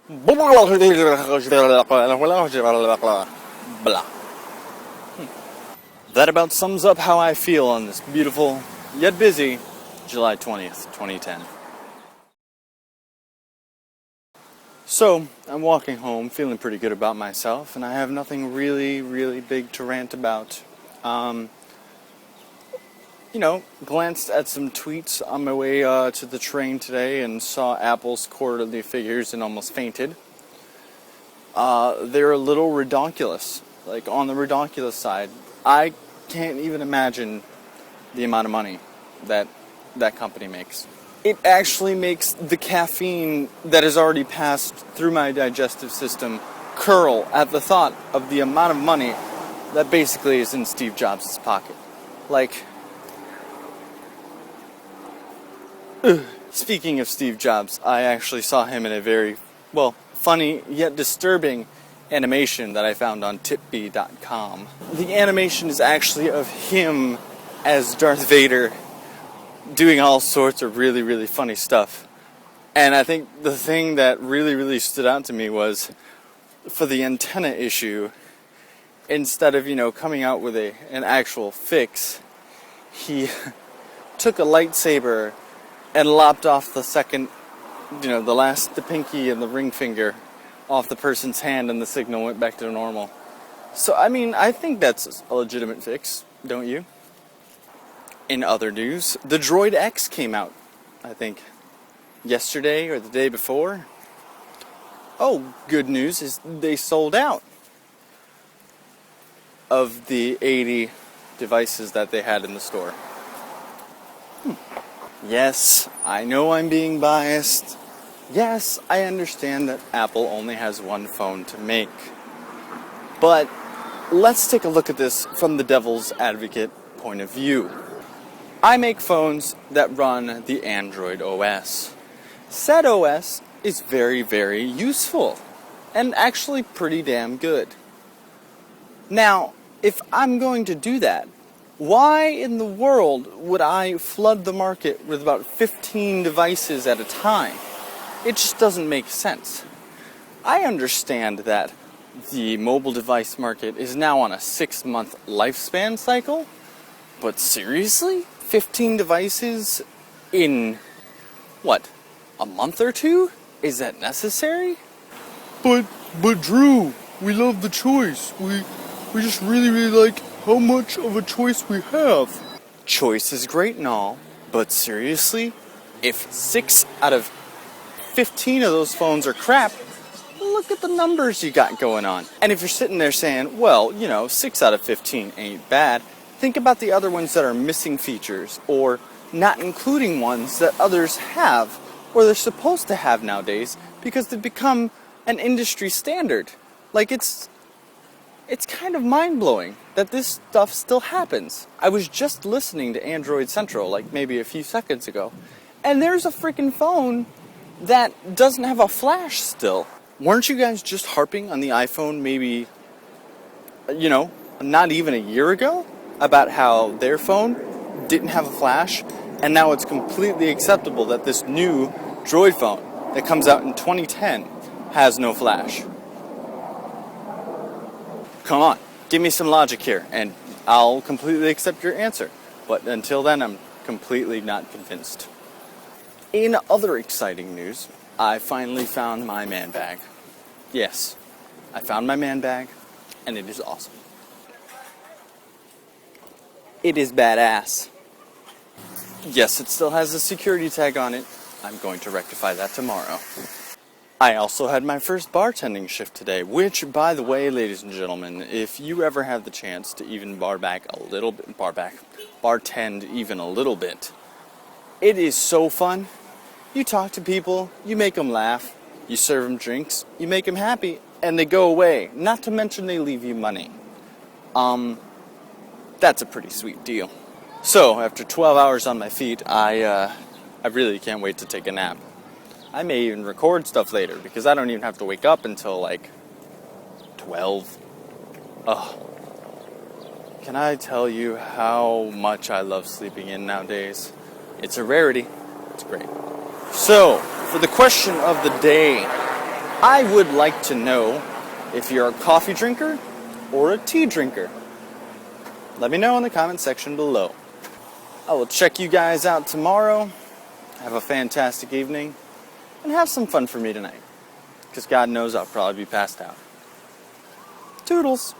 Blah. That about sums up how I feel on this beautiful, yet busy, July 20th, 2010. So, I'm walking home, feeling pretty good about myself, and I have nothing really big to rant about. Glanced at some tweets on my way to the train today and saw Apple's quarterly figures and almost fainted. They're a little redonkulous, like on the redonkulous side. I can't even imagine the amount of money that company makes. It actually makes the caffeine that has already passed through my digestive system curl at the thought of the amount of money that basically is in Steve Jobs' pocket. Speaking of Steve Jobs, I actually saw him in a very, funny yet disturbing animation that I found on tipbee.com. The animation is actually of him as Darth Vader doing all sorts of really funny stuff. And I think the thing that really stood out to me was for the antenna issue, instead of, coming out with an actual fix, he took a lightsaber and lopped off the second, the pinky and the ring finger off the person's hand, and the signal went back to normal. So, I think that's a legitimate fix, don't you? In other news, the Droid X came out, I think, yesterday or the day before. Oh, good news is they sold out of the 80 devices that they had in the store. Yes, I know I'm being biased. Yes, I understand that Apple only has one phone to make. But let's take a look at this from the devil's advocate point of view. I make phones that run the Android OS. Said OS is very useful and actually pretty damn good. Now, if I'm going to do that, why in the world would I flood the market with about 15 devices at a time? It just doesn't make sense. I understand that the mobile device market is now on a 6-month lifespan cycle, but seriously? 15 devices in, a month or two? Is that necessary? But Drew, we love the choice. We just really like how much of a choice we have. Choice is great and all, but seriously? If 6 out of 15 of those phones are crap, look at the numbers you got going on. And if you're sitting there saying, 6 out of 15 ain't bad, think about the other ones that are missing features or not including ones that others have or they're supposed to have nowadays because they've become an industry standard. It's kind of mind-blowing that this stuff still happens. I was just listening to Android Central maybe a few seconds ago, and there's a freaking phone that doesn't have a flash still. Weren't you guys just harping on the iPhone maybe, not even a year ago about how their phone didn't have a flash, and now it's completely acceptable that this new Droid phone that comes out in 2010 has no flash? Come on, give me some logic here, and I'll completely accept your answer. But until then, I'm completely not convinced. In other exciting news, I finally found my man bag. Yes, I found my man bag, and it is awesome. It is badass. Yes, it still has a security tag on it. I'm going to rectify that tomorrow. I also had my first bartending shift today, which, by the way, ladies and gentlemen, if you ever have the chance to even bartend even a little bit, it is so fun. You talk to people, you make them laugh, you serve them drinks, you make them happy, and they go away. Not to mention they leave you money. That's a pretty sweet deal. So, after 12 hours on my feet, I really can't wait to take a nap. I may even record stuff later, because I don't even have to wake up until, 12. Ugh. Can I tell you how much I love sleeping in nowadays? It's a rarity. It's great. So, for the question of the day, I would like to know if you're a coffee drinker or a tea drinker. Let me know in the comment section below. I will check you guys out tomorrow. Have a fantastic evening. And have some fun for me tonight. Because God knows I'll probably be passed out. Toodles.